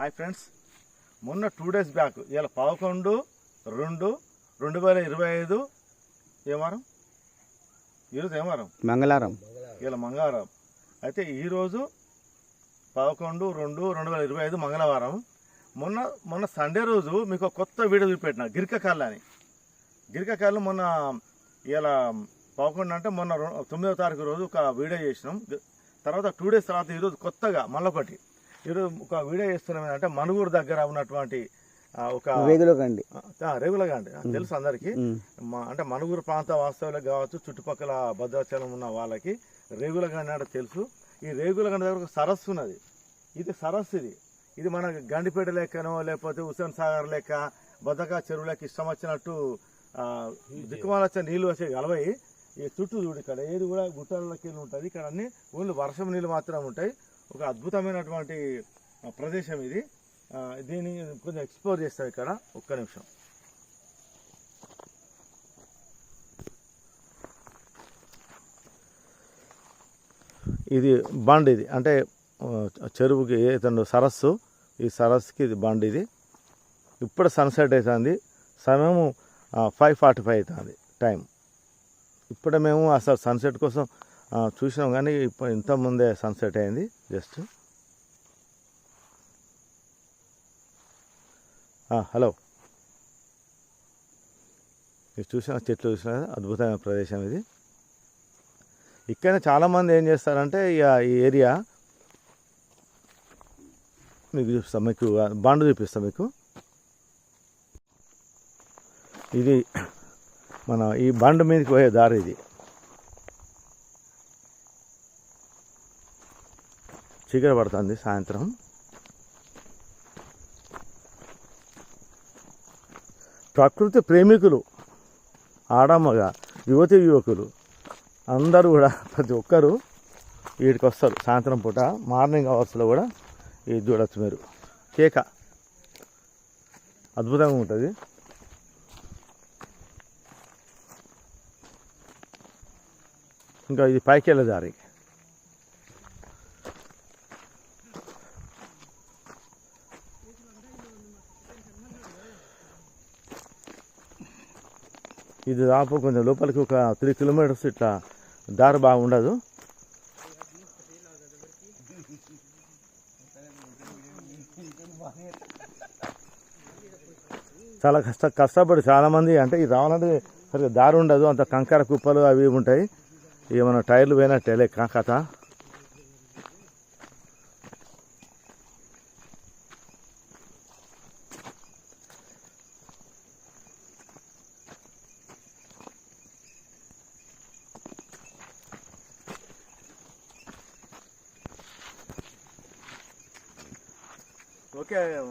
Hi friends, మొన్న 2 days back ఇలా 11/2/2025 ఏ వారం? ఈరోజు ఏం వారం? మంగళవారం. ఇలా మంగళవారం. అయితే ఈరోజు 11/2/2025 మంగళవారం. మొన్న సండే రోజు మీకు కొత్త వీడియో చూపెట్టిన గిరికకాళ్ళు అని. గిరికకాళ్ళు మొన్న ఇలా 11 అంటే మొన్న 9వ తారీఖు రోజు ఒక వీడియో చేసినాం. తర్వాత 2 days తర్వాత ఈరోజు కొత్తగా మళ్ళొకటి ఈరోజు ఒక వీడియో చేస్తున్నాం. అంటే మనుగూరు దగ్గర ఉన్నటువంటి ఒక రేగులగండి తెలుసు అందరికీ. అంటే మనుగూరు ప్రాంత వాస్తవులకు కావచ్చు, చుట్టుపక్కల భద్రాచలం ఉన్న వాళ్ళకి రేగులగండి అంటే తెలుసు. ఈ రేగులగండి దగ్గర ఒక సరస్సు ఉన్నది. ఇది సరస్సు ఇది మన గండిపేట లెక్కనో లేకపోతే హుస్సేన్ సాగర్ లెక్క బద్దకా చెరువు లెక్క ఇష్టం వచ్చినట్టు దిక్కుమాల వచ్చే నీళ్ళు వచ్చే కలవయి. ఈ చుట్టూ చూడు, ఇక్కడ ఏది కూడా గుట్టలకి ఉంటుంది. ఇక్కడ అన్ని ఓన్లీ వర్షం నీళ్ళు మాత్రమే ఉంటాయి. ఒక అద్భుతమైనటువంటి ప్రదేశం ఇది. దీన్ని కొంచెం ఎక్స్ప్లోర్ చేస్తాం ఇక్కడ. ఒక్క నిమిషం. ఇది బండ్, ఇది అంటే చెరువుకి ఏదో సరస్సు. ఈ సరస్సుకి ఇది బండ్. ఇది ఇప్పుడు సన్సెట్ అవుతుంది. సమయం 5:45 అవుతుంది టైం. ఇప్పుడే మేము అసలు సన్సెట్ కోసం చూసినాం, కానీ ఇంతకుముందే సన్సెట్ అయింది. జస్ట్ హలో, ఇది చూసిన చెట్లు చూసిన అద్భుతమైన ప్రదేశం ఇది. ఇక్కడ చాలామంది ఏం చేస్తారంటే ఇక ఈ ఏరియా మీకు చూపిస్తాం, మీకు బండ్ చూపిస్తాం మీకు. ఇది మన ఈ బండ్ మీదకి పోయే దారి. ఇది చీకటి పడుతుంది సాయంత్రం. ప్రకృతి ప్రేమికులు, ఆడమ్మగా యువతి యువకులు అందరూ కూడా ప్రతి ఒక్కరూ వీటికి వస్తారు సాయంత్రం పూట. మార్నింగ్ అవర్స్లో కూడా ఇది చూడవచ్చు మీరు. కేక అద్భుతంగా ఉంటుంది. ఇంకా ఇది పైకి వెళ్ళే దారి. ఇది దాపు కొంచెం లోపలికి ఒక 3 kilometers ఇట్లా దారి బాగుండదు. చాలా కష్టపడి చాలామంది, అంటే ఇది రావాలంటే సరిగ్గా దారి ఉండదు, అంత కంకర కుప్పలు అవి ఉంటాయి. ఇక మన టైర్లు పోయినట్టే లెక్క కథ.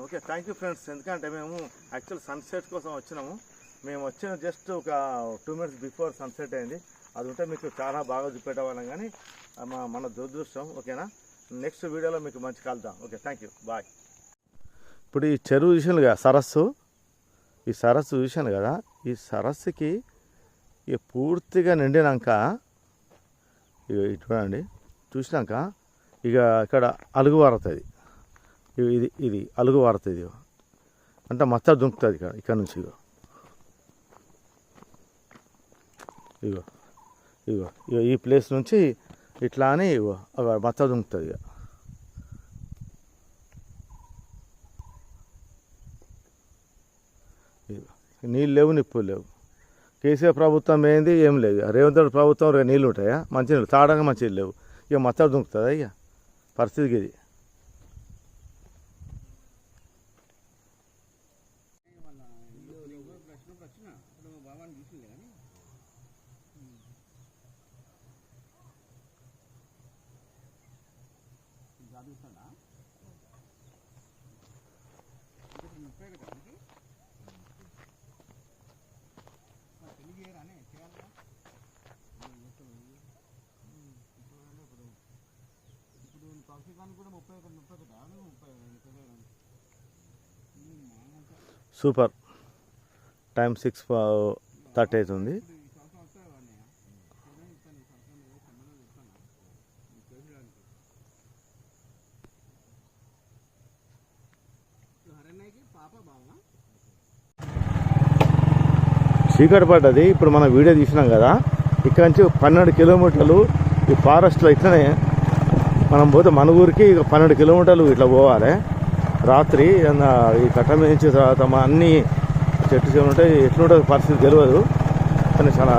Okay thank you friends. ఎందుకంటే మేము యాక్చువల్ సన్సెట్ కోసం వచ్చినాము. మేము వచ్చిన జస్ట్ ఒక 2 minutes బిఫోర్ సన్సెట్ అయింది. అది ఉంటే మీకు చాలా బాగా చూపెట్టేవాళ్ళం, కానీ మన దురదృష్టం. ఓకేనా, నెక్స్ట్ వీడియోలో మీకు మంచి కలుద్దాం. Okay, thank you, bye. ఇప్పుడు ఈ చెరువు చూసాను కదా, సరస్సు. ఈ సరస్సు చూశాను కదా, ఈ సరస్సుకి ఇక పూర్తిగా నిండినాక ఇక చూడండి, చూసినాక ఇక ఇక్కడ అలుగు వారుతుంది. ఇది అలుగు వారుతుంది. అంటే మచ్చ దుంకుతుంది ఇక్కడ నుంచి. ఇగో ఈ ప్లేస్ నుంచి ఇట్లా అని మచ్చ దుంకుతుంది. నీళ్ళు లేవు, నిప్పులు లేవు. కేసీఆర్ ప్రభుత్వం ఏంది, ఏం లేదు. రేవంత్ రెడ్డి ప్రభుత్వం నీళ్ళు ఉంటాయా? మంచినీళ్ళు తాగడానికి మంచినీళ్ళు లేవు. ఇక మచ్చ దుంకుతుందా ఇక పరిస్థితికి ఇది. సూపర్. టైం 6:30 అవుతుంది. చీకటి పడ్డది. ఇప్పుడు మనం వీడియో తీసినాం కదా, ఇక్కడ నుంచి 12 కిలోమీటర్లు ఈ ఫారెస్ట్లో ఇట్లనే మనం పోతే మన ఊరికి 12 కిలోమీటర్లు ఇట్లా పోవాలి రాత్రి. ఈ కట్ట నుంచి తర్వాత అన్ని చెట్టు చేలు ఉంటాయి, ఎట్లుంటుంది పరిస్థితి తెలియదు, కానీ చాలా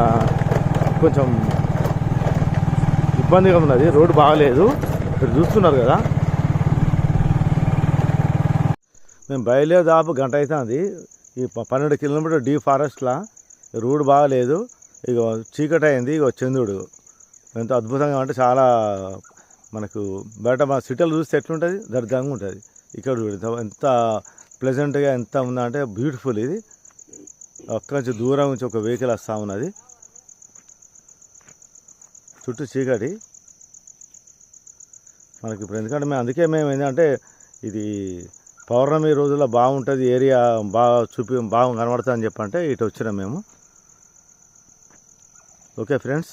కొంచెం ఇబ్బందిగా ఉన్నది. రోడ్డు బాగలేదు, ఇక్కడ చూస్తున్నారు కదా. మేము బయలుదేరి దాపు గంట అవుతుంది. ఈ 12 కిలోమీటర్ డీ ఫారెస్ట్లో రోడ్డు బాగలేదు. ఇక చీకటి అయింది. ఇక చంద్రుడు ఎంత అద్భుతంగా అంటే చాలా మనకు బయట మా సిటీలో చూస్తే ఎట్లుంటుంది, దర్జంగా ఉంటుంది. ఇక్కడ ఎంత ప్లెజెంట్గా ఎంత ఉందంటే బ్యూటిఫుల్. ఇది అక్కడి నుంచి దూరం నుంచి ఒక వెహికల్ వస్తూ ఉన్నది, చుట్టూ చీకటి మనకి ఇప్పుడు. ఎందుకంటే అందుకే మేము ఏంటంటే ఇది పౌర్ణమి రోజుల్లో బాగుంటుంది ఏరియా, బాగా కనబడుతుంది అని చెప్పంటే ఇటు వచ్చినాం మేము. Okay friends.